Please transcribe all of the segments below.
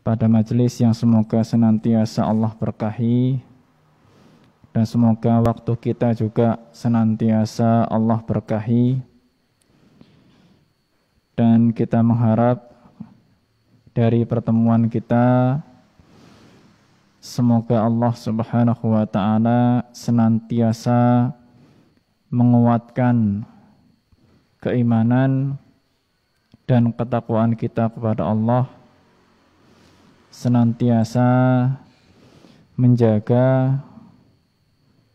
pada majelis yang semoga senantiasa Allah berkahi, dan semoga waktu kita juga senantiasa Allah berkahi, dan kita mengharap dari pertemuan kita semoga Allah Subhanahu wa Ta'ala senantiasa menguatkan keimanan dan ketakwaan kita kepada Allah, senantiasa menjaga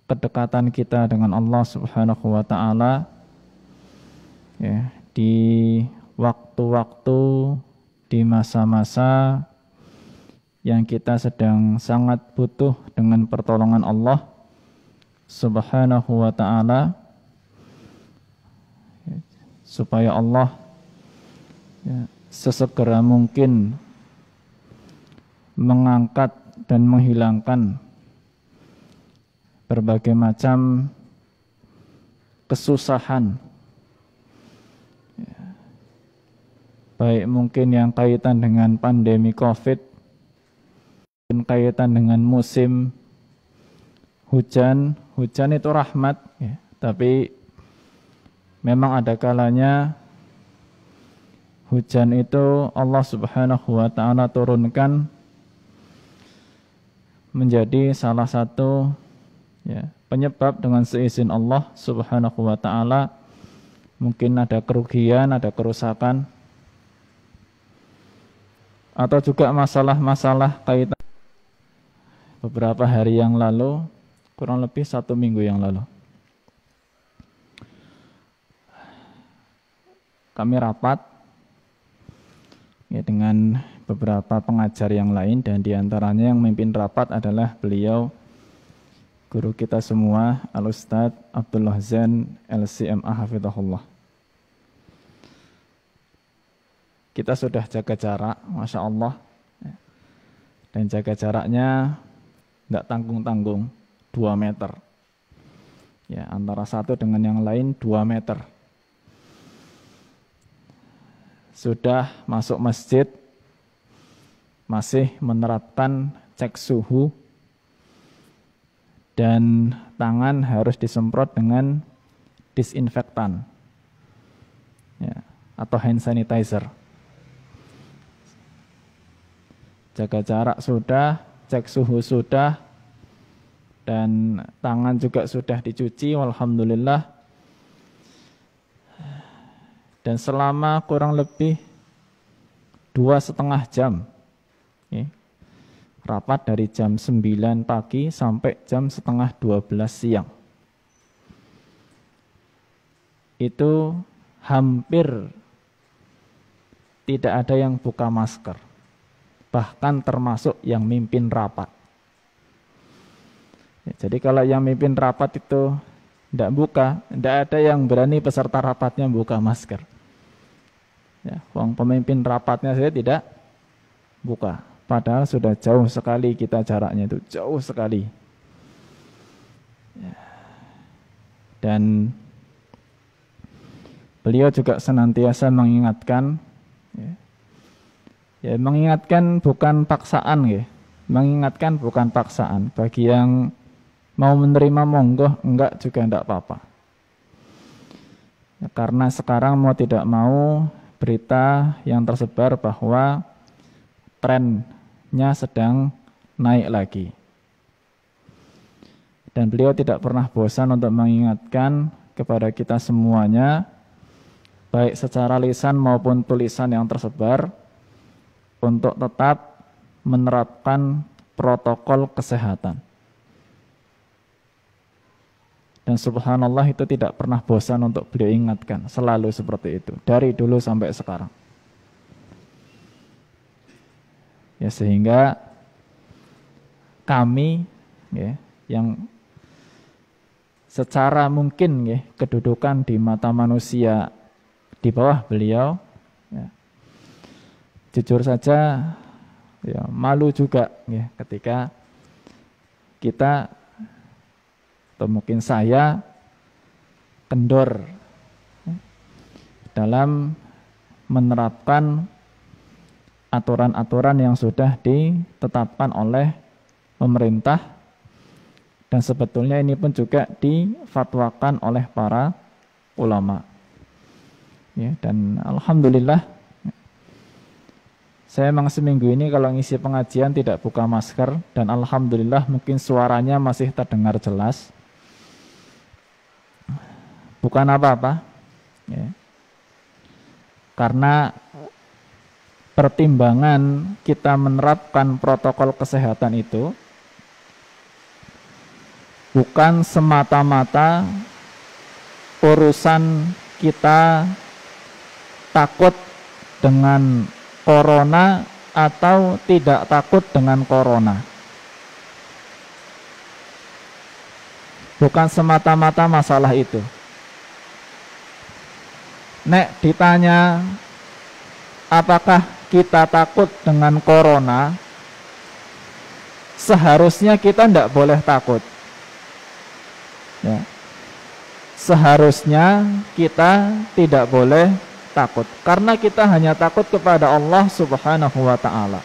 kedekatan kita dengan Allah Subhanahu wa Ta'ala ya, di waktu-waktu, di masa-masa yang kita sedang sangat butuh dengan pertolongan Allah Subhanahu wa Ta'ala, supaya Allah sesegera mungkin mengangkat dan menghilangkan berbagai macam kesusahan, baik mungkin yang kaitan dengan pandemi COVID, kaitan dengan musim hujan. Hujan itu rahmat ya, tapi memang ada kalanya hujan itu Allah Subhanahu wa Ta'ala turunkan menjadi salah satu ya, penyebab dengan seizin Allah Subhanahu wa Ta'ala mungkin ada kerugian, ada kerusakan, atau juga masalah-masalah kaitan. Beberapa hari yang lalu, kurang lebih 1 minggu yang lalu, kami rapat ya, dengan beberapa pengajar yang lain, dan diantaranya yang memimpin rapat adalah beliau, guru kita semua, Al-Ustadz Abdullah Zain LCMA Hafidhahullah. Kita sudah jaga jarak, Masya Allah, dan jaga jaraknya tidak tanggung-tanggung, 2 meter ya, antara satu dengan yang lain 2 meter. Sudah masuk masjid masih menerapkan cek suhu, dan tangan harus disemprot dengan disinfektan ya, atau hand sanitizer. Jaga jarak sudah, cek suhu sudah, dan tangan juga sudah dicuci, walhamdulillah. Dan selama kurang lebih 2,5 jam ya, rapat dari jam 9 pagi sampai jam setengah 12 siang. Itu hampir tidak ada yang buka masker, bahkan termasuk yang mimpin rapat. Ya, jadi kalau yang mimpin rapat itu tidak buka, tidak ada yang berani peserta rapatnya buka masker. Ya, pemimpin rapatnya saya tidak buka, padahal sudah jauh sekali kita jaraknya, itu jauh sekali. Ya. Dan beliau juga senantiasa mengingatkan ya, mengingatkan bukan paksaan ya. Mengingatkan bukan paksaan. Bagi yang mau menerima monggo, enggak juga enggak apa-apa. Ya, karena sekarang mau tidak mau berita yang tersebar bahwa trennya sedang naik lagi. Dan beliau tidak pernah bosan untuk mengingatkan kepada kita semuanya, baik secara lisan maupun tulisan yang tersebar, untuk tetap menerapkan protokol kesehatan. Dan subhanallah, itu tidak pernah bosan untuk beliau ingatkan, selalu seperti itu, dari dulu sampai sekarang. Ya, sehingga kami ya, yang secara mungkin ya, kedudukan di mata manusia di bawah beliau ya, jujur saja ya, malu juga ya, ketika kita atau mungkin saya kendor dalam menerapkan aturan-aturan yang sudah ditetapkan oleh pemerintah, dan sebetulnya ini pun juga difatwakan oleh para ulama. Ya, dan alhamdulillah saya memang seminggu ini kalau ngisi pengajian tidak buka masker, dan alhamdulillah mungkin suaranya masih terdengar jelas. Bukan apa-apa, ya. Karena pertimbangan kita menerapkan protokol kesehatan itu bukan semata-mata urusan kita takut dengan corona atau tidak takut dengan corona. Bukan semata-mata masalah itu. Nek ditanya apakah kita takut dengan corona, seharusnya kita tidak boleh takut. Ya. Seharusnya kita tidak boleh takut, karena kita hanya takut kepada Allah Subhanahu wa ta'ala.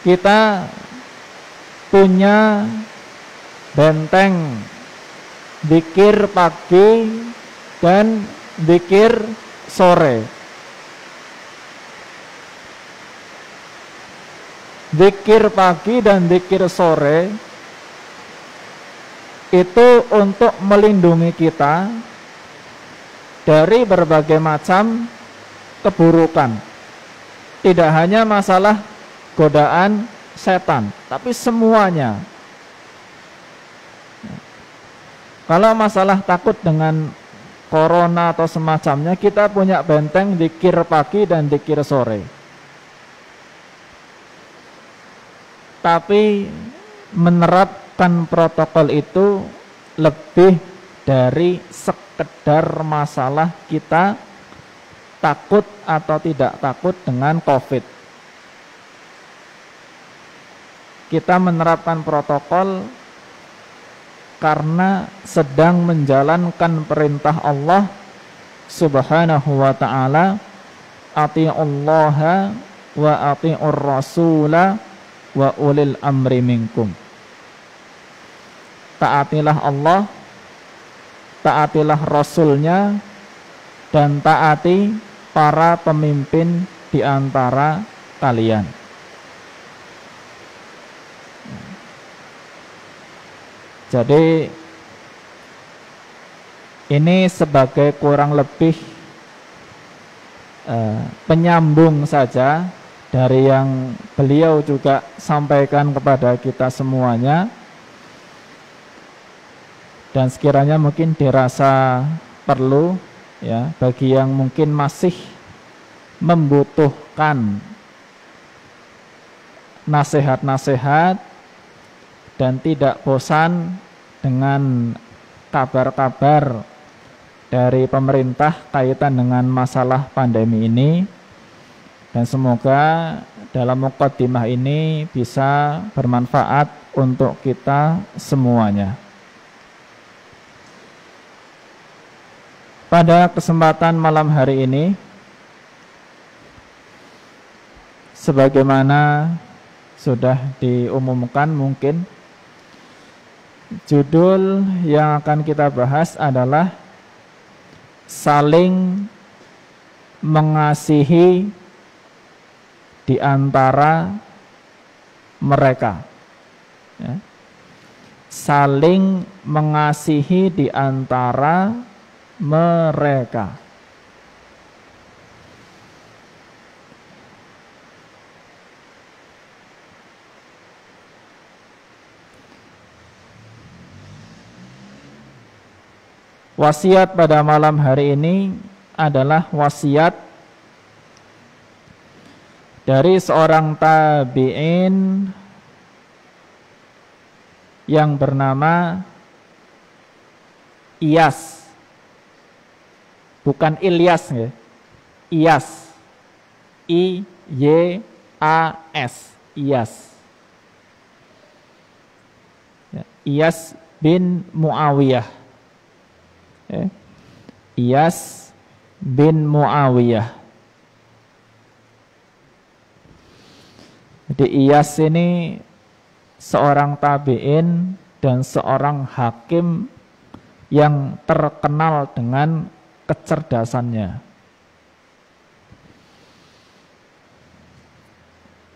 Kita punya benteng zikir pagi dan zikir sore. Zikir pagi dan zikir sore itu untuk melindungi kita dari berbagai macam keburukan. Tidak hanya masalah godaan setan, tapi semuanya. Kalau masalah takut dengan corona atau semacamnya, kita punya benteng zikir pagi dan zikir sore. Tapi menerapkan protokol itu lebih dari sekedar masalah kita takut atau tidak takut dengan COVID. Kita menerapkan protokol karena sedang menjalankan perintah Allah Subhanahu wa ta'ala, ati'ullaha wa ati'ur rasula wa ulil amri minkum. Taatilah Allah, taatilah Rasulnya, dan taati para pemimpin di antara kalian. Jadi ini sebagai kurang lebih penyambung saja dari yang beliau juga sampaikan kepada kita semuanya, dan sekiranya mungkin dirasa perlu, ya, bagi yang mungkin masih membutuhkan nasihat-nasihat dan tidak bosan dengan kabar-kabar dari pemerintah kaitan dengan masalah pandemi ini, dan semoga dalam muqaddimah ini bisa bermanfaat untuk kita semuanya. Pada kesempatan malam hari ini, sebagaimana sudah diumumkan, mungkin judul yang akan kita bahas adalah saling mengasihi di antara mereka, ya. Saling mengasihi di antara mereka. Wasiat pada malam hari ini adalah wasiat dari seorang tabi'in yang bernama Iyas. Bukan Ilyas, ya. Iyas. I-Y-A-S. Iyas. Ya. Iyas bin Muawiyah. Iyas bin Muawiyah. Jadi Iyas ini seorang tabi'in dan seorang hakim yang terkenal dengan kecerdasannya.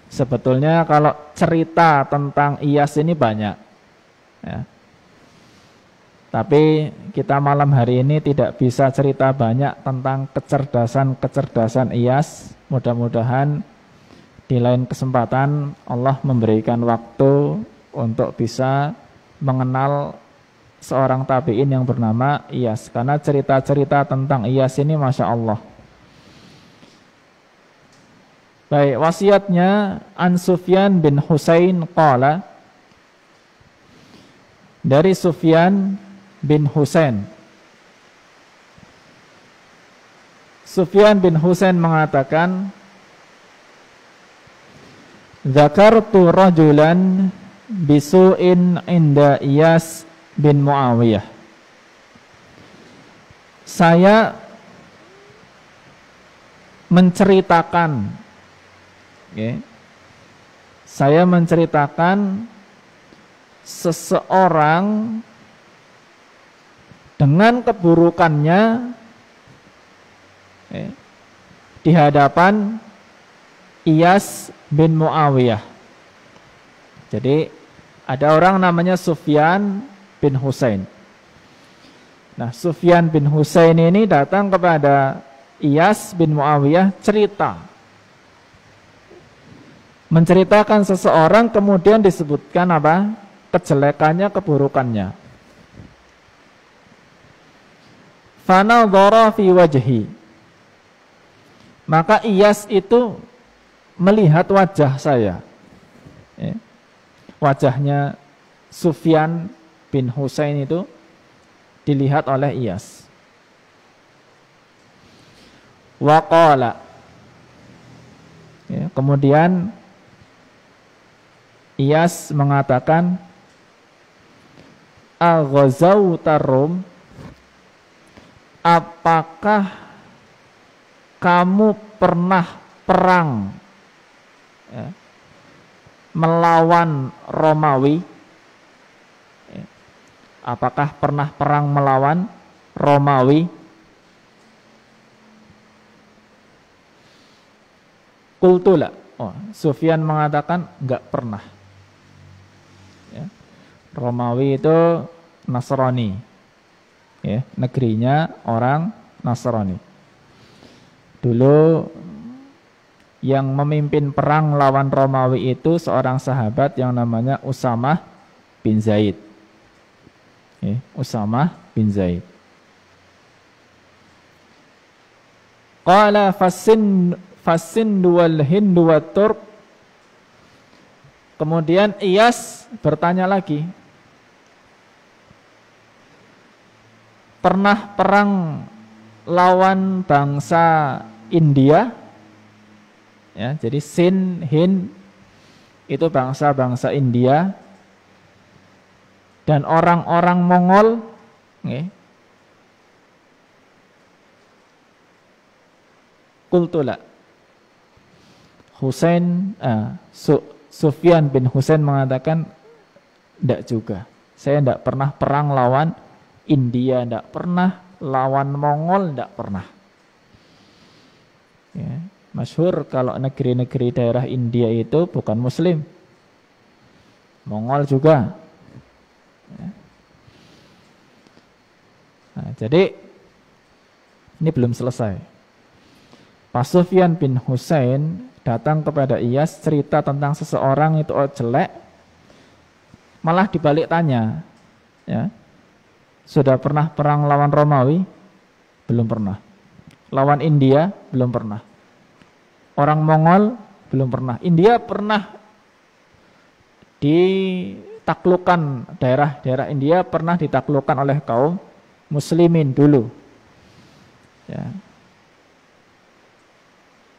Sebetulnya kalau cerita tentang Iyas ini banyak, ya. Tapi kita malam hari ini tidak bisa cerita banyak tentang kecerdasan Iyas. Mudah-mudahan di lain kesempatan Allah memberikan waktu untuk bisa mengenal seorang tabi'in yang bernama Iyas. Karena cerita-cerita tentang Iyas ini Masya Allah. Baik, wasiatnya An Sufyan bin Husain qala, dari Sufyan bin Husain. Sufyan bin Husain mengatakan, Zakartu rajulan bisu'in inda Iyas bin Muawiyah. Saya menceritakan, saya menceritakan seseorang dengan keburukannya di hadapan Iyas bin Muawiyah. Jadi ada orang namanya Sufyan bin Husain. Nah, Sufyan bin Husain ini datang kepada Iyas bin Muawiyah cerita. Menceritakan seseorang, kemudian disebutkan apa? Kejelekannya, keburukannya. Fanadhara fi wajhi. Maka Iyas itu melihat wajah saya. Wajahnya Sufyan bin Husain itu dilihat oleh Iyas. Wa qala. Kemudian Iyas mengatakan, Aghazawta Rum, apakah kamu pernah perang melawan Romawi? Apakah pernah perang melawan Romawi? Qultula. Sufyan mengatakan enggak pernah. Romawi itu Nasrani, negerinya orang Nasrani. Dulu yang memimpin perang lawan Romawi itu seorang sahabat yang namanya Usamah bin Zaid. Usamah bin Zaid. Qala fasindu wal hindu wa turk. Kemudian Iyas bertanya lagi, pernah perang lawan bangsa India? Jadi Sin, Hind itu bangsa-bangsa India dan orang-orang Mongol. Qultula. Sufyan bin Husain mengatakan, tidak juga. Saya tidak pernah perang lawan India, tidak pernah lawan Mongol, tidak pernah. Masyhur kalau negeri-negeri daerah India itu bukan Muslim, Mongol juga. Nah, jadi ini belum selesai. Pak Sufyan bin Husain datang kepada Iyas cerita tentang seseorang itu jelek, malah dibalik tanya, sudah pernah perang lawan Romawi? Belum pernah. Lawan India? Belum pernah. Orang Mongol? Belum pernah. India pernah ditaklukkan, daerah-daerah India pernah ditaklukkan oleh kaum muslimin dulu.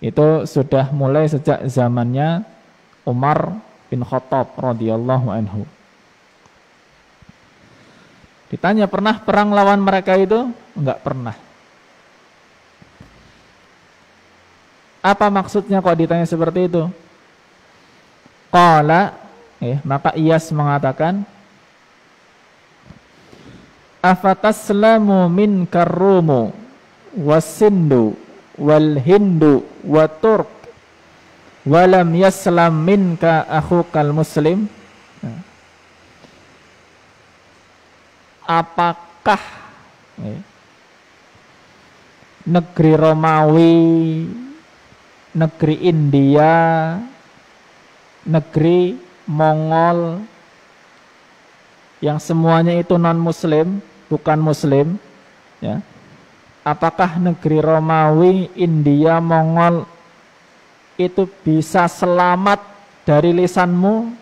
Itu sudah mulai sejak zamannya Umar bin Khattab radhiyallahu anhu. Ditanya pernah perang lawan mereka itu? Enggak pernah. Apa maksudnya kok ditanya seperti itu? Qala, maka Iyas mengatakan, afataslamu minkar rumu wasindu wal hindu wa turk walam yaslam minka akhukal muslim. Apakah negeri Romawi, negeri India, negeri Mongol yang semuanya itu non-muslim, bukan muslim, ya. Apakah negeri Romawi, India, Mongol itu bisa selamat dari lisanmu?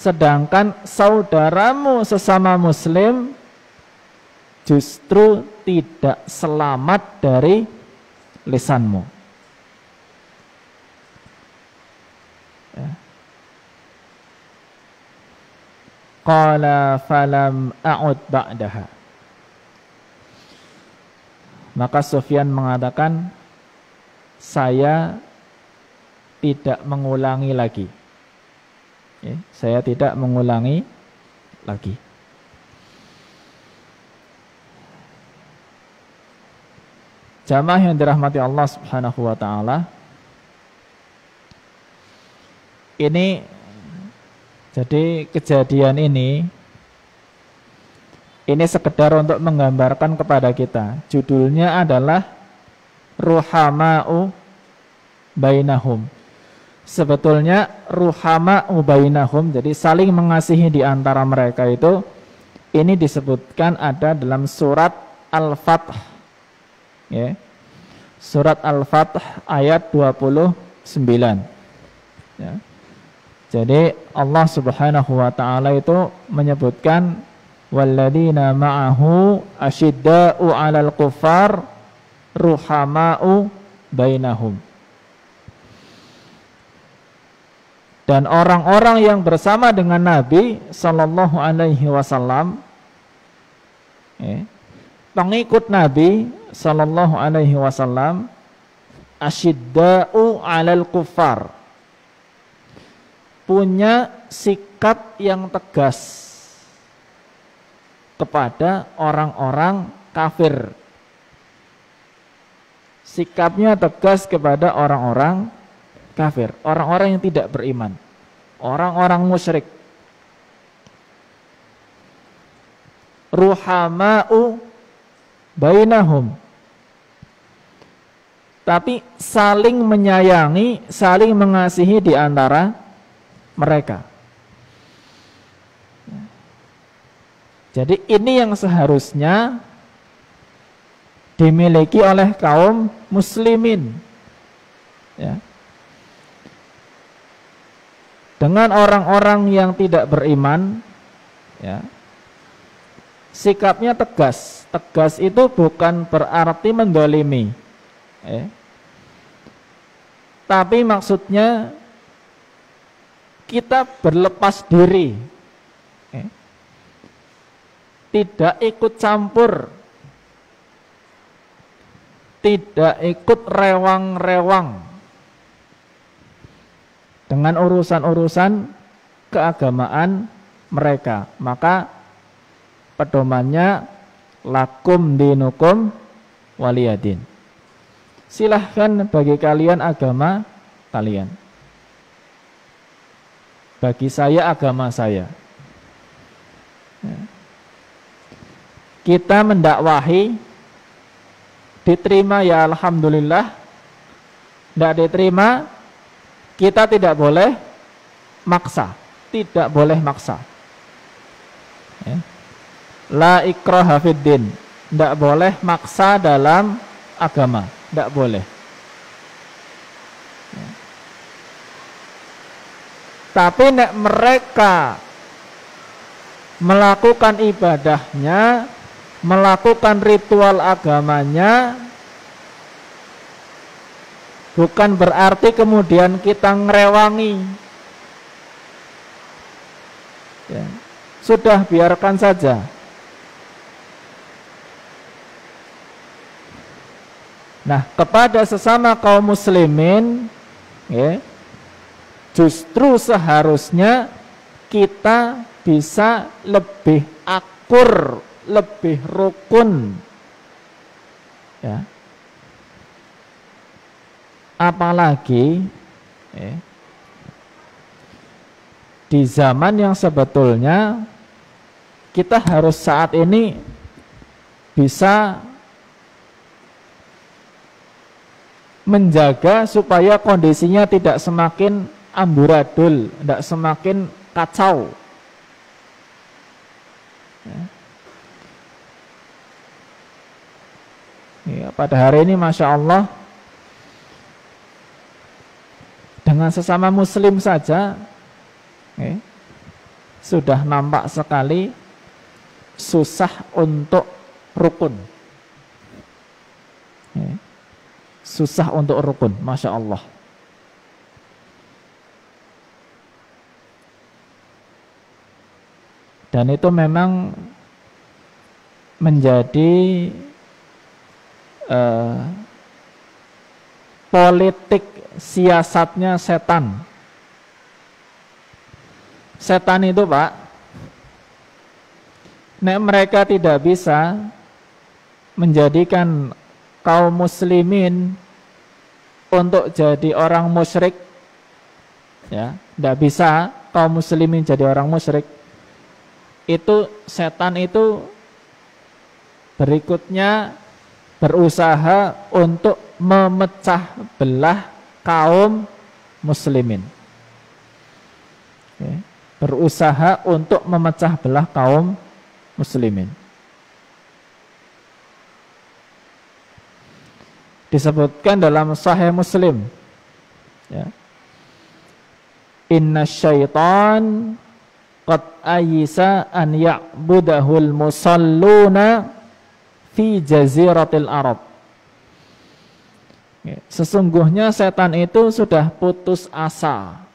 Sedangkan saudaramu sesama muslim justru tidak selamat dari lisanmu. Ya. Qala falam a'ud ba'daha. Maka Sufyan mengatakan, saya tidak mengulangi lagi. Ya, saya tidak mengulangi lagi. Jamaah yang dirahmati Allah Subhanahu wa taala, ini jadi kejadian ini sekedar untuk menggambarkan kepada kita. Judulnya adalah Ruhama'u bainahum. Sebetulnya Ruhama'u bainahum, jadi saling mengasihi di antara mereka itu, ini disebutkan ada dalam surat Al-Fath, ya. Surat Al-Fath ayat 29, ya. Jadi Allah Subhanahu wa taala itu menyebutkan walladzina ma'ahu asyidda'u 'alal kuffar ruhama'u bainahum. Dan orang-orang yang bersama dengan Nabi sallallahu alaihi wasallam, pengikut Nabi sallallahu alaihi wasallam, asyidda'u 'alal kuffar, punya sikap yang tegas kepada orang-orang kafir. Sikapnya tegas kepada orang-orang kafir, orang-orang yang tidak beriman, orang-orang musyrik. Ruhama'u bainahum, tapi saling menyayangi, saling mengasihi di antara mereka. Jadi ini yang seharusnya dimiliki oleh kaum muslimin, ya. Dengan orang-orang yang tidak beriman, ya, sikapnya tegas. Tegas itu bukan berarti mendolimi, ya. Tapi maksudnya kita berlepas diri, ya. Tidak ikut campur, tidak ikut rewang-rewang dengan urusan-urusan keagamaan mereka. Maka pedomannya lakum dinukum waliyadin. Silahkan bagi kalian agama kalian, bagi saya agama saya. Kita mendakwahi, diterima ya alhamdulillah, tidak diterima kita tidak boleh maksa, tidak boleh maksa, ya. La ikraha fiddin, tidak boleh maksa dalam agama, tidak boleh, ya. Tapi nek mereka melakukan ibadahnya, melakukan ritual agamanya, bukan berarti kemudian kita ngerewangi, ya. Sudah biarkan saja. Nah, kepada sesama kaum muslimin, ya, Justru seharusnya kita bisa lebih akur, lebih rukun. Ya. Apalagi di zaman yang sebetulnya kita harus saat ini bisa menjaga supaya kondisinya tidak semakin amburadul, tidak semakin kacau. Ya, pada hari ini Masya Allah, dengan sesama muslim saja sudah nampak sekali susah untuk rukun. Susah untuk rukun, Masya Allah. Dan itu memang menjadi politik siasatnya setan. Setan itu Pak, nek mereka tidak bisa menjadikan kaum muslimin untuk jadi orang musyrik, ya, tidak bisa kaum muslimin jadi orang musyrik. Itu setan itu berikutnya berusaha untuk memecah belah kaum muslimin. Berusaha untuk memecah belah kaum muslimin. Disebutkan dalam Sahih Muslim, ya, inna syaitan qad ayisa an ya'budahul musalluna fi jaziratil Arab. Sesungguhnya setan itu sudah putus asa,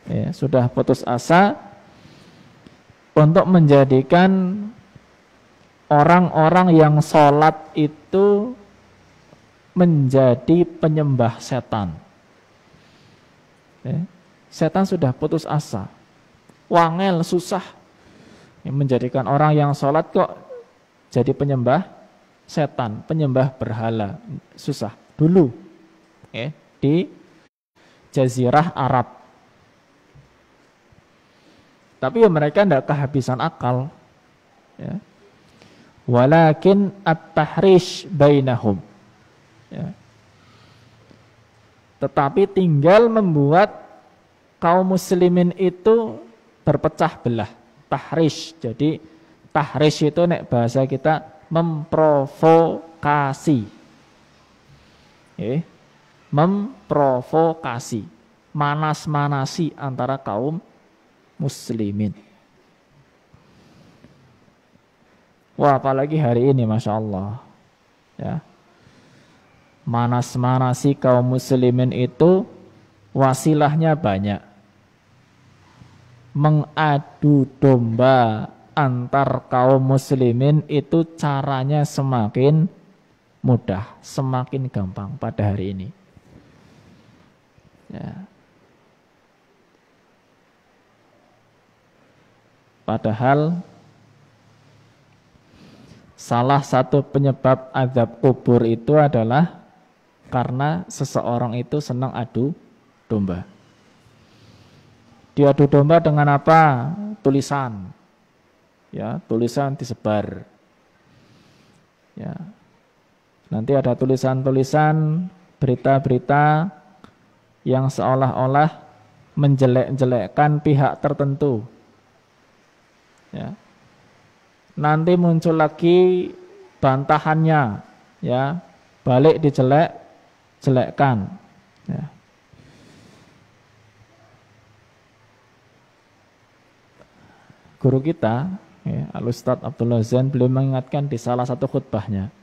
ya, sudah putus asa untuk menjadikan orang-orang yang sholat itu menjadi penyembah setan. Setan sudah putus asa, wangel, susah menjadikan orang yang sholat kok jadi penyembah setan, penyembah berhala, susah. Dulu di Jazirah Arab. Tapi ya mereka tidak kehabisan akal, ya. Walakin at-tahrish bainahum, ya. Tetapi tinggal membuat kaum muslimin itu berpecah belah. Tahrish. Jadi tahrish itu nek bahasa kita memprovokasi. Memprovokasi, manas-manasi antara kaum muslimin. Wah, apalagi hari ini Masya Allah, ya, manas-manasi kaum muslimin itu wasilahnya banyak. Mengadu domba antar kaum muslimin itu caranya semakin mudah, semakin gampang pada hari ini, ya. Padahal salah satu penyebab azab kubur itu adalah karena seseorang itu senang adu domba. Dia adu domba dengan apa? Tulisan, ya, tulisan disebar, ya. Nanti ada tulisan-tulisan, berita-berita yang seolah-olah menjelek-jelekkan pihak tertentu, ya. Nanti muncul lagi bantahannya, ya, balik dijelek-jelekkan, ya. Guru kita, ya, Al-Ustadz Abdullah Zain, beliau mengingatkan di salah satu khutbahnya,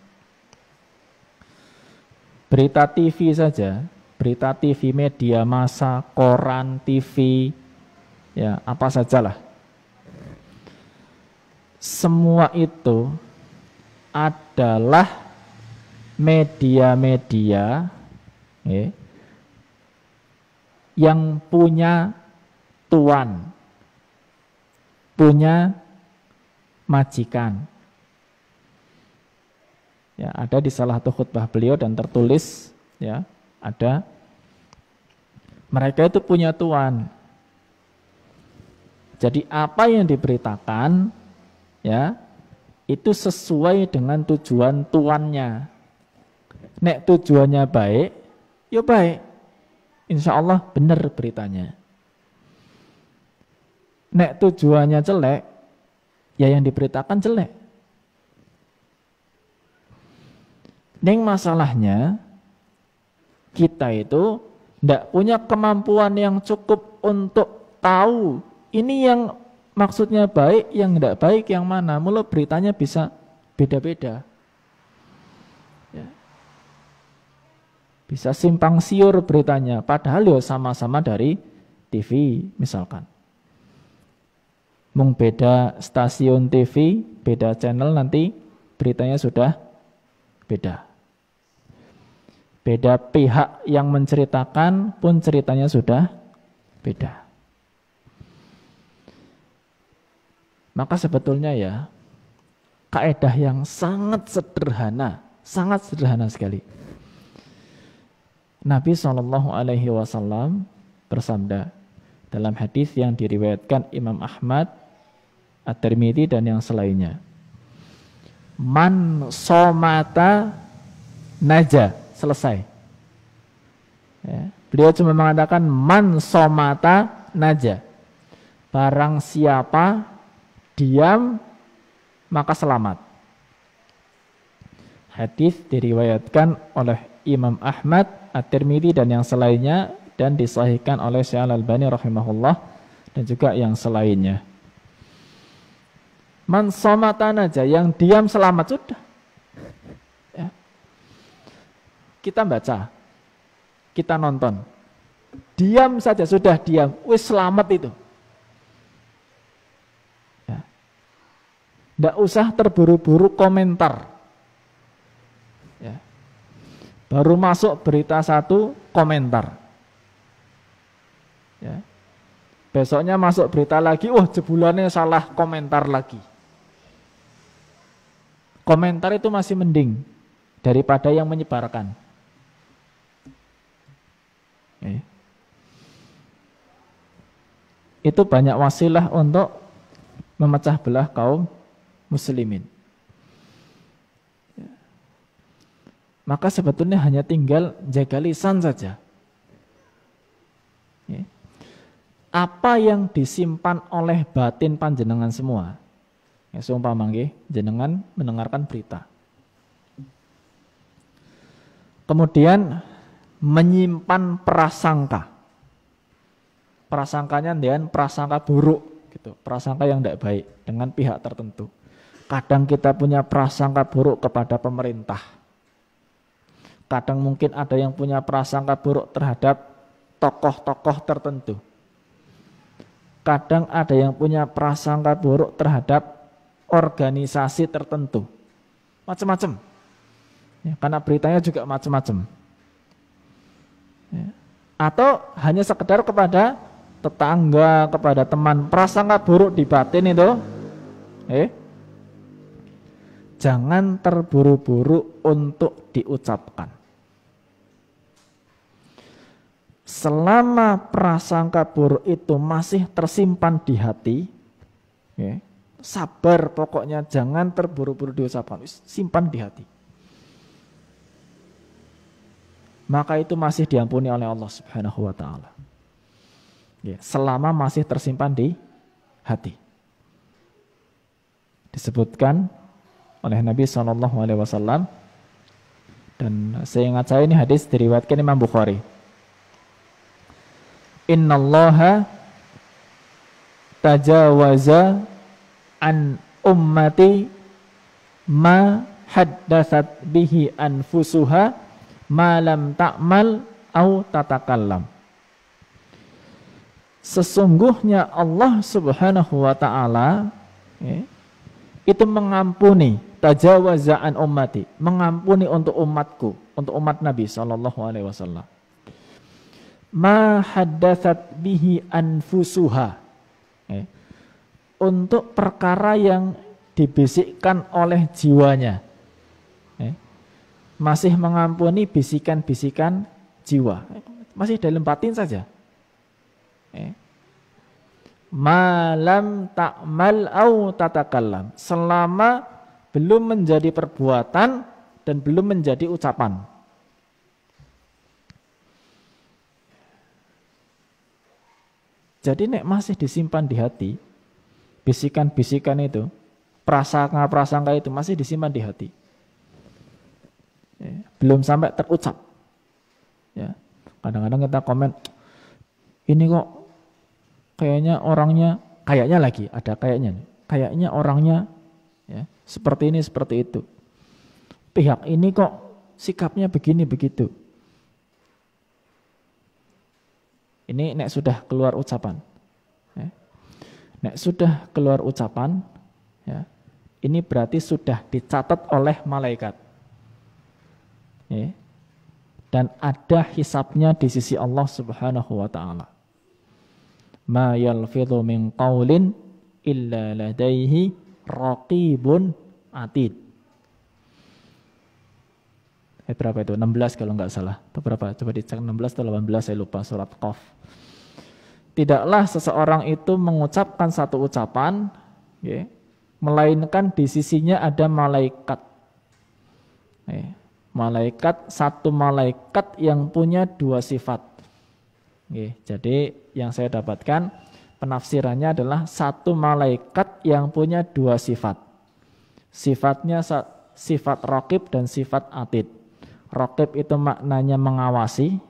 berita TV saja, berita TV, media massa, koran, TV, ya, apa sajalah, semua itu adalah media-media, ya, yang punya tuan, punya majikan. Ya, ada di salah satu khutbah beliau dan tertulis, ya, ada mereka itu punya tuan. Jadi apa yang diberitakan, ya, itu sesuai dengan tujuan tuannya. Nek tujuannya baik, ya baik, insya Allah benar beritanya. Nek tujuannya jelek, ya yang diberitakan jelek. Neng masalahnya kita itu tidak punya kemampuan yang cukup untuk tahu ini yang maksudnya baik, yang tidak baik yang mana. Mula beritanya bisa beda-beda. Ya. Bisa simpang siur beritanya, padahal ya sama-sama dari TV misalkan. Mung beda stasiun TV, beda channel, nanti beritanya sudah beda. Beda pihak yang menceritakan pun ceritanya sudah beda. Maka sebetulnya ya, kaidah yang sangat sederhana sekali. Nabi SAW bersabda dalam hadis yang diriwayatkan Imam Ahmad, At-Tirmidzi dan yang selainnya. Man somata naja. Selesai. Ya. Beliau cuma mengatakan man somata naja. Barang siapa diam maka selamat. Hadis diriwayatkan oleh Imam Ahmad, At-Tirmidzi dan yang selainnya dan disahihkan oleh Syekh Al-Albani rahimahullah dan juga yang selainnya. Man somata naja, yang diam selamat sudah. Kita baca, kita nonton, diam saja sudah diam, wis selamat itu. Ya. Nggak usah terburu-buru komentar. Ya. Baru masuk berita satu, komentar. Ya. Besoknya masuk berita lagi, jebulannya salah, komentar lagi. Komentar itu masih mending daripada yang menyebarkan. Itu banyak wasilah untuk memecah belah kaum muslimin. Maka sebetulnya hanya tinggal jaga lisan saja. Apa yang disimpan oleh batin panjenengan semua, seumpama nggih jenengan mendengarkan berita, kemudian menyimpan prasangka. Prasangkanya dengan prasangka buruk gitu, prasangka yang tidak baik dengan pihak tertentu. Kadang kita punya prasangka buruk kepada pemerintah. Kadang mungkin ada yang punya prasangka buruk terhadap tokoh-tokoh tertentu. Kadang ada yang punya prasangka buruk terhadap organisasi tertentu. Macam-macam. Ya, karena beritanya juga macam-macam. Ya. Atau hanya sekedar kepada tetangga, kepada teman, prasangka buruk di batin itu, jangan terburu-buru untuk diucapkan. Selama prasangka buruk itu masih tersimpan di hati, sabar pokoknya, jangan terburu-buru diucapkan, simpan di hati. Maka itu masih diampuni oleh Allah Subhanahu wa ta'ala. Selama masih tersimpan di hati. Disebutkan oleh Nabi SAW, dan seingat saya ini hadis diriwayatkan Imam Bukhari. Innallaha tajawaza an ummati ma haddatsat bihi anfusuha malam ta'mal au tatakallam. Sesungguhnya Allah Subhanahu wa ta'ala itu mengampuni, tajawaza'an ummati, mengampuni untuk umatku, untuk umat Nabi SAW, ma haddatsat bihi anfusuha. Untuk perkara yang dibisikkan oleh jiwanya. Masih mengampuni bisikan-bisikan jiwa. Masih dalam batin saja. Malam ta'mal au tatakallam. Selama belum menjadi perbuatan dan belum menjadi ucapan. Jadi nek masih disimpan di hati, bisikan-bisikan itu, prasangka-prasangka itu masih disimpan di hati. Belum sampai terucap. Ya. Kadang-kadang kita komen, ini kok kayaknya orangnya, kayaknya lagi, ada kayaknya. Kayaknya orangnya ya, seperti ini, seperti itu. Pihak ini kok sikapnya begini, begitu. Ini nek sudah keluar ucapan. Ya. Nek sudah keluar ucapan, ya, ini berarti sudah dicatat oleh malaikat. Ya. Dan ada hisabnya di sisi Allah Subhanahu wa taala. Ma yalfidhu min qaulin illa ladaihi raqibun atid. Berapa itu? 16 kalau enggak salah. Atau berapa? Coba dicek 16 atau 18, saya lupa, surat Qaf. Tidaklah seseorang itu mengucapkan satu ucapan, ya, melainkan di sisinya ada malaikat. Malaikat, satu malaikat yang punya dua sifat. Jadi yang saya dapatkan penafsirannya adalah satu malaikat yang punya dua sifat. Sifatnya sifat raqib dan sifat atid. Raqib itu maknanya mengawasi,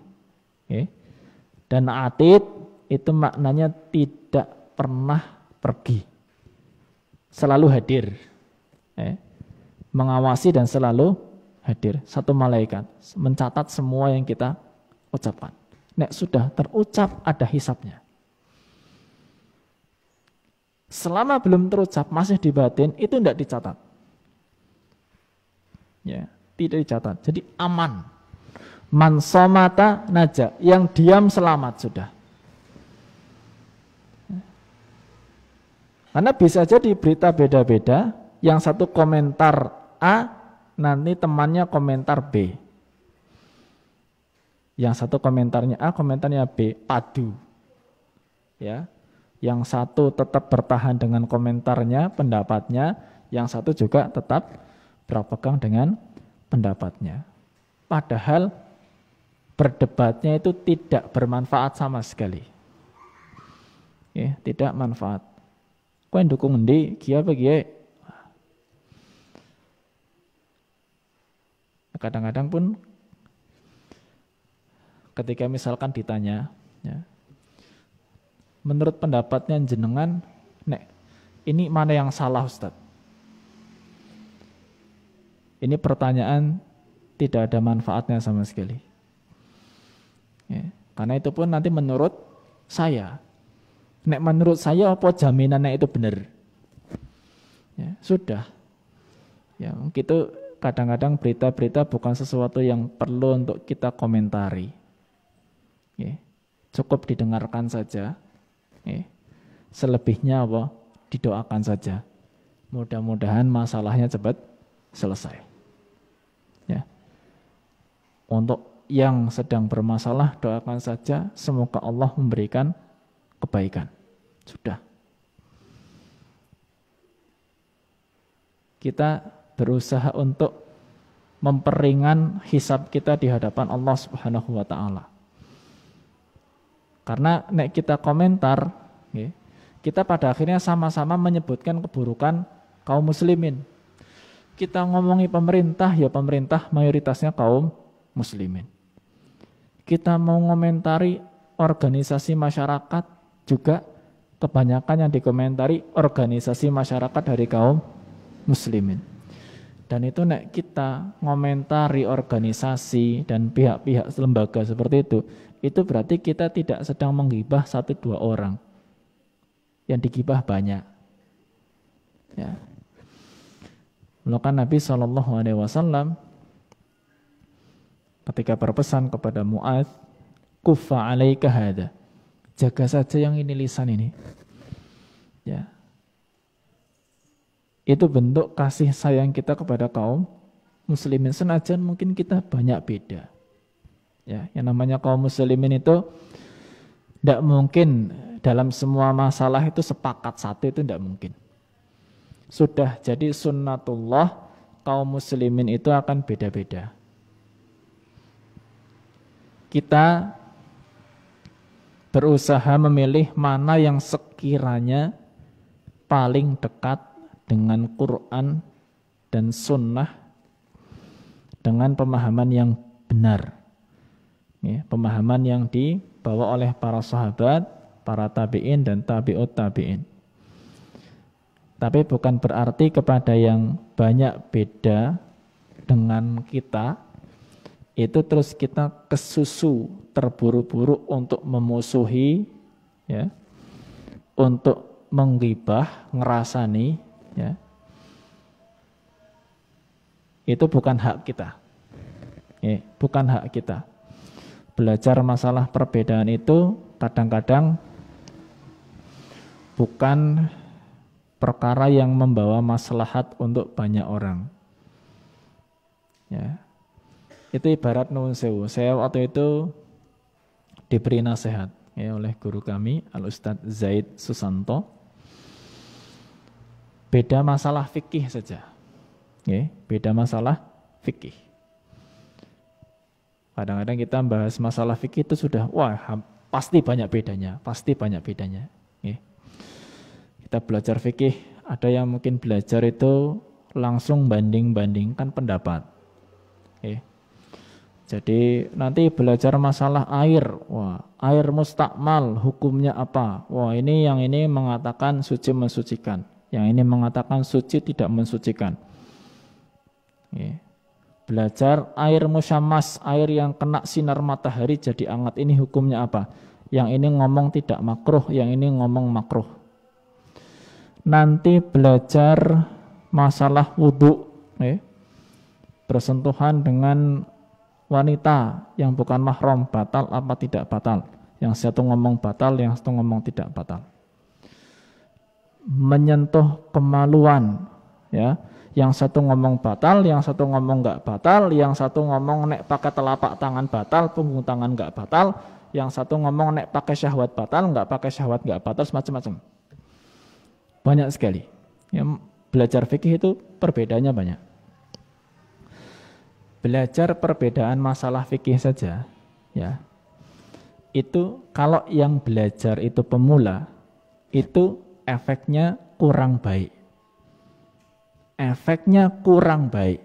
dan atid itu maknanya tidak pernah pergi, selalu hadir, mengawasi dan selalu hadir. Satu malaikat mencatat semua yang kita ucapkan. Nek sudah terucap ada hisabnya. Selama belum terucap masih di batin itu tidak dicatat. Ya, tidak dicatat. Jadi aman. Man somata naja, yang diam selamat sudah. Karena bisa jadi berita beda-beda, yang satu komentar A, nanti temannya komentar B. Yang satu komentarnya A, komentarnya B, padu. Ya. Yang satu tetap bertahan dengan komentarnya, pendapatnya, yang satu juga tetap berpegang dengan pendapatnya. Padahal berdebatnya itu tidak bermanfaat sama sekali. Ya, tidak manfaat. Kau yang dukung endi, kia apa kia? Kadang-kadang pun ketika misalkan ditanya, ya, menurut pendapatnya jenengan, nek ini mana yang salah Ustadz? Ini pertanyaan tidak ada manfaatnya sama sekali. Ya, karena itu pun nanti menurut saya. Nek menurut saya apa jaminannya itu benar? Ya, sudah. Ya, gitu kadang-kadang berita-berita bukan sesuatu yang perlu untuk kita komentari. Ya, cukup didengarkan saja. Ya, selebihnya apa? Didoakan saja. Mudah-mudahan masalahnya cepat selesai. Ya. Untuk yang sedang bermasalah doakan saja, semoga Allah memberikan kebaikan. Sudah. Kita berusaha untuk memperingan hisab kita di hadapan Allah Subhanahu wa taala. Karena nek kita komentar, kita pada akhirnya sama-sama menyebutkan keburukan kaum muslimin. Kita ngomongi pemerintah, ya pemerintah mayoritasnya kaum muslimin. Kita mau ngomentari organisasi masyarakat, juga kebanyakan yang dikomentari organisasi masyarakat dari kaum muslimin. Dan itu nek kita ngomentari organisasi dan pihak-pihak lembaga seperti itu berarti kita tidak sedang menggibah 1-2 orang. Yang digibah banyak. Ya. Maka Nabi SAW ketika berpesan kepada Mu'adz, Kuffa alaika hadza. Jaga saja yang ini lisan ini. Ya. Itu bentuk kasih sayang kita kepada kaum muslimin, senajan mungkin kita banyak beda. Ya, yang namanya kaum muslimin itu tidak mungkin dalam semua masalah itu sepakat satu, itu tidak mungkin. Sudah jadi sunnatullah, kaum muslimin itu akan beda-beda. Kita berusaha memilih mana yang sekiranya paling dekat dengan Quran dan sunnah, dengan pemahaman yang benar, ya, pemahaman yang dibawa oleh para sahabat, para tabi'in dan tabi'ut tabi'in. Tapi bukan berarti kepada yang banyak beda dengan kita itu terus kita kesusu, terburu-buru untuk memusuhi, ya, untuk menggibah, ngerasani, ya. Itu bukan hak kita, ya, bukan hak kita. Belajar masalah perbedaan itu kadang-kadang bukan perkara yang membawa maslahat untuk banyak orang, ya. Itu ibarat nuwun sewu. Saya waktu itu diberi nasihat, ya, oleh guru kami Al-Ustadz Zaid Susanto. Beda masalah fikih saja, ya, beda masalah fikih. Kadang-kadang kita bahas masalah fikih itu sudah, wah, pasti banyak bedanya, pasti banyak bedanya. Ya. Kita belajar fikih, ada yang mungkin belajar itu langsung banding-bandingkan pendapat. Ya. Jadi nanti belajar masalah air, wah, air mustakmal hukumnya apa? Wah, ini yang ini mengatakan suci mensucikan, yang ini mengatakan suci tidak mensucikan. Ya. Belajar air musyammas, air yang kena sinar matahari jadi anget, ini hukumnya apa? Yang ini ngomong tidak makruh, yang ini ngomong makruh. Nanti belajar masalah wudhu, ya. Bersentuhan dengan wanita yang bukan mahram, batal apa tidak batal? Yang satu ngomong batal, yang satu ngomong tidak batal. Menyentuh kemaluan, ya. Yang satu ngomong batal, yang satu ngomong enggak batal, yang satu ngomong nek pakai telapak tangan batal, punggung tangan enggak batal, yang satu ngomong nek pakai syahwat batal, enggak pakai syahwat enggak batal, semacam-macam. Banyak sekali. Yang belajar fikih itu perbedaannya banyak. Belajar perbedaan masalah fikih saja, ya. Itu kalau yang belajar itu pemula, itu efeknya kurang baik. Efeknya kurang baik.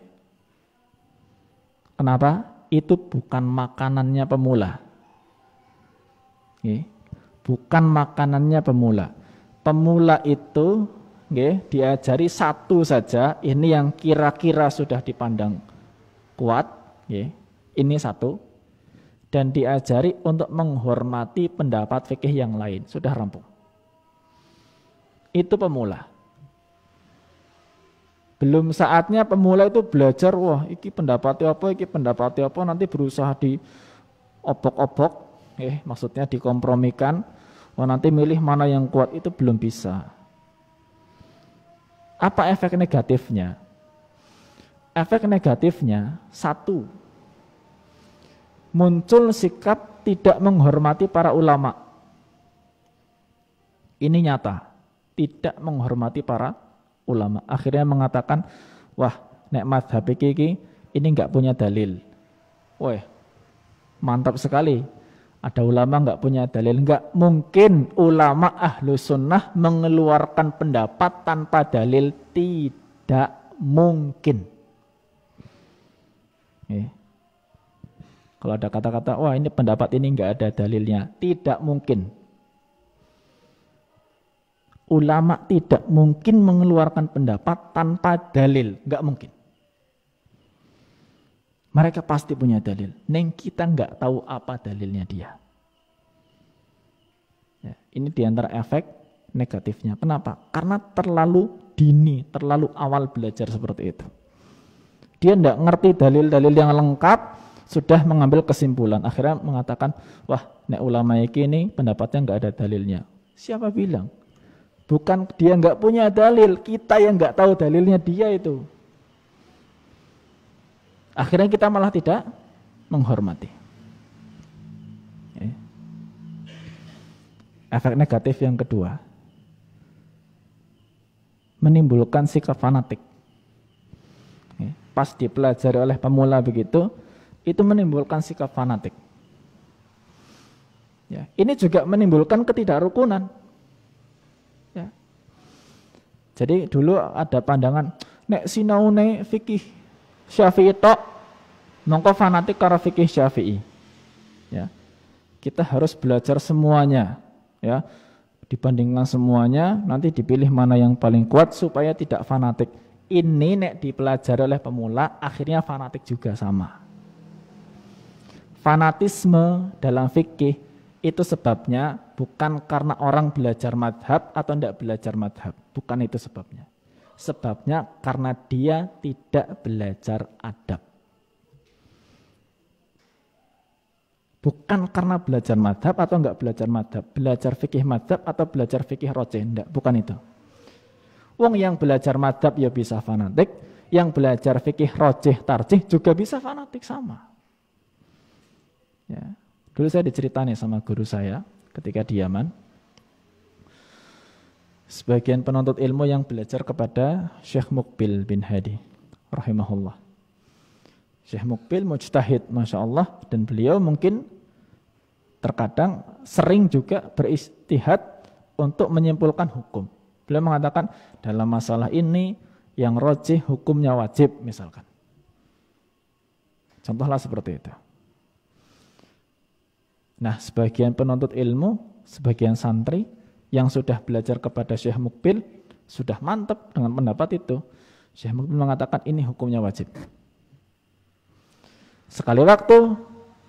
Kenapa? Itu bukan makanannya pemula. Bukan makanannya pemula. Pemula itu diajari satu saja, ini yang kira-kira sudah dipandang kuat, ini satu, dan diajari untuk menghormati pendapat fikih yang lain, sudah rampung. Itu pemula. Belum saatnya pemula itu belajar, wah, iki pendapatnya apa, nanti berusaha diobok-obok, maksudnya dikompromikan, wah, nanti milih mana yang kuat, itu belum bisa. Apa efek negatifnya? Efek negatifnya, satu, muncul sikap tidak menghormati para ulama. Ini nyata, tidak menghormati para ulama. Akhirnya mengatakan, wah, nek mazhab iki ini enggak punya dalil. Wah, mantap sekali. Ada ulama enggak punya dalil. Enggak mungkin ulama ahlu sunnah mengeluarkan pendapat tanpa dalil. Tidak mungkin. Kalau ada kata-kata, wah, ini pendapat ini enggak ada dalilnya. Tidak mungkin. Ulama tidak mungkin mengeluarkan pendapat tanpa dalil, enggak mungkin. Mereka pasti punya dalil. Neng kita enggak tahu apa dalilnya dia. Ya, ini diantara efek negatifnya. Kenapa? Karena terlalu dini, terlalu awal belajar seperti itu. Dia enggak ngerti dalil-dalil yang lengkap, sudah mengambil kesimpulan, akhirnya mengatakan, wah, nek ulama ini pendapatnya nggak ada dalilnya. Siapa bilang? Bukan dia nggak punya dalil, kita yang nggak tahu dalilnya dia itu. Akhirnya kita malah tidak menghormati. Efek negatif yang kedua, menimbulkan sikap fanatik. Pas dipelajari oleh pemula begitu, itu menimbulkan sikap fanatik. Ya, ini juga menimbulkan ketidakrukunan. Ya. Jadi dulu ada pandangan, nek sinaune fikih Syafi'i tok, mongko fanatik karo fikih Syafi'i. Ya. Kita harus belajar semuanya. Ya, dibandingkan semuanya, nanti dipilih mana yang paling kuat supaya tidak fanatik. Ini nek dipelajari oleh pemula, akhirnya fanatik juga sama. Fanatisme dalam fikih itu sebabnya bukan karena orang belajar madhab atau tidak belajar madhab, bukan itu sebabnya. Sebabnya karena dia tidak belajar adab. Bukan karena belajar madhab atau enggak belajar madhab, belajar fikih madhab atau belajar fikih rojih, enggak, bukan itu. Wong yang belajar madhab ya bisa fanatik, yang belajar fikih rojih tarjih juga bisa fanatik sama. Ya. Dulu saya diceritani sama guru saya ketika di Yaman. Sebagian penuntut ilmu yang belajar kepada Syekh Muqbil bin Hadi, rahimahullah. Syekh Muqbil mujtahid, Masya Allah, dan beliau mungkin terkadang sering juga beristihad untuk menyimpulkan hukum. Beliau mengatakan dalam masalah ini yang rajih hukumnya wajib misalkan. Contohlah seperti itu. Nah, sebagian penuntut ilmu, sebagian santri yang sudah belajar kepada Syekh Muqbil sudah mantap dengan pendapat itu. Syekh Muqbil mengatakan ini hukumnya wajib. Sekali waktu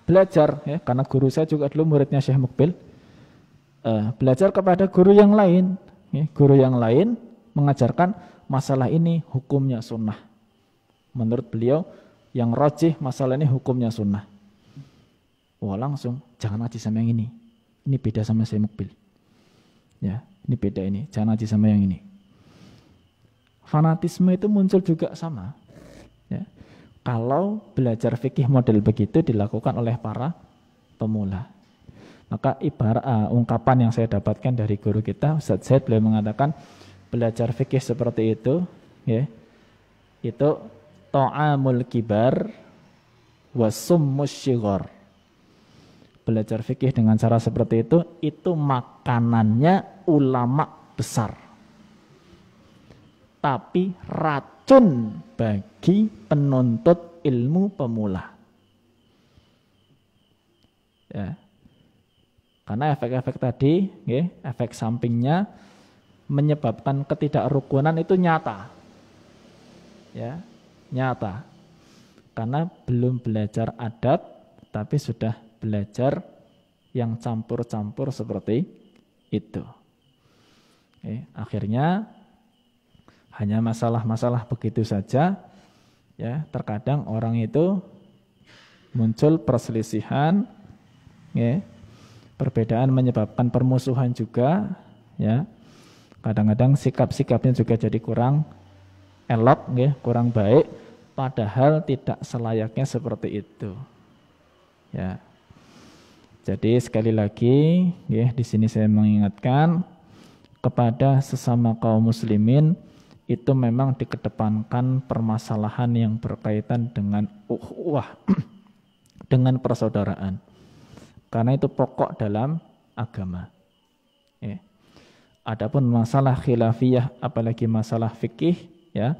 belajar, ya, karena guru saya juga dulu muridnya Syekh Muqbil, belajar kepada guru yang lain, ya, guru yang lain mengajarkan masalah ini hukumnya sunnah. Menurut beliau yang rajih masalah ini hukumnya sunnah. Wah, langsung jangan ngaji sama yang ini beda sama Syekh Muqbil. Ya, ini beda ini, jangan ngaji sama yang ini. Fanatisme itu muncul juga sama. Ya. Kalau belajar fikih model begitu dilakukan oleh para pemula. Maka ibarat ungkapan yang saya dapatkan dari guru kita, Ustaz Zaid, beliau mengatakan belajar fikih seperti itu, ya, itu ta'amul kibar wasummus syighar. Belajar fikih dengan cara seperti itu makanannya ulama besar. Tapi racun bagi penuntut ilmu pemula. Ya. Karena efek-efek tadi, ya, efek sampingnya menyebabkan ketidakrukunan itu nyata. Ya, nyata. Karena belum belajar adab, tapi sudah belajar yang campur-campur seperti itu. Akhirnya hanya masalah-masalah begitu saja, ya, terkadang orang itu muncul perselisihan, ya, perbedaan menyebabkan permusuhan juga, ya. Kadang-kadang sikap-sikapnya juga jadi kurang elok, ya, kurang baik, padahal tidak selayaknya seperti itu. Ya. Jadi sekali lagi, ya, di sini saya mengingatkan kepada sesama kaum muslimin itu memang dikedepankan permasalahan yang berkaitan dengan ukhuwah, dengan persaudaraan. Karena itu pokok dalam agama. Ya. Adapun masalah khilafiyah, apalagi masalah fikih, ya,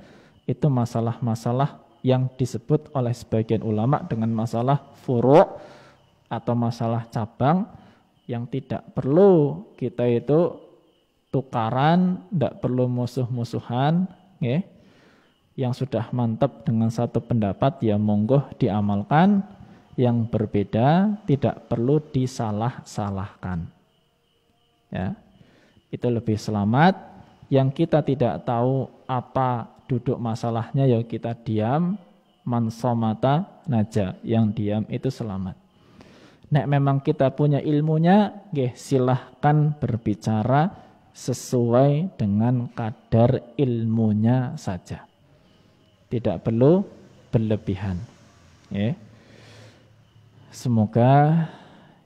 itu masalah-masalah yang disebut oleh sebagian ulama dengan masalah furu' atau masalah cabang yang tidak perlu kita itu tukaran, tidak perlu musuh-musuhan, ya. Yang sudah mantap dengan satu pendapat ya monggo diamalkan, yang berbeda tidak perlu disalah-salahkan. Ya. Itu lebih selamat. Yang kita tidak tahu apa duduk masalahnya ya kita diam, Man somata naja, yang diam itu selamat. Nek memang kita punya ilmunya, nggih silahkan berbicara sesuai dengan kadar ilmunya saja. Tidak perlu berlebihan. Ya. Semoga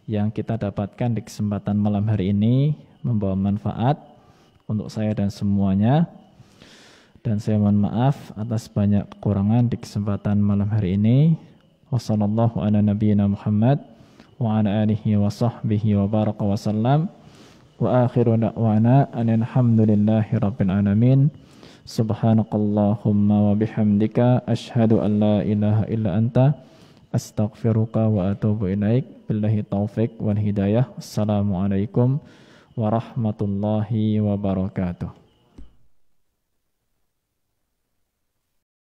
yang kita dapatkan di kesempatan malam hari ini membawa manfaat untuk saya dan semuanya. Dan saya mohon maaf atas banyak kekurangan di kesempatan malam hari ini. Wassallallahu ala nabiyyina Muhammad wa ala alihi wa sahbihi wa baraka wa sallam. Wa akhiru da'wana alhamdulillahi rabbil alamin. Subhanakallahumma wa bihamdika asyhadu an la ilaha illa anta astaghfiruka wa atubu ilaik. Billahi taufik wal hidayah. Assalamualaikum warahmatullahi wabarakatuh.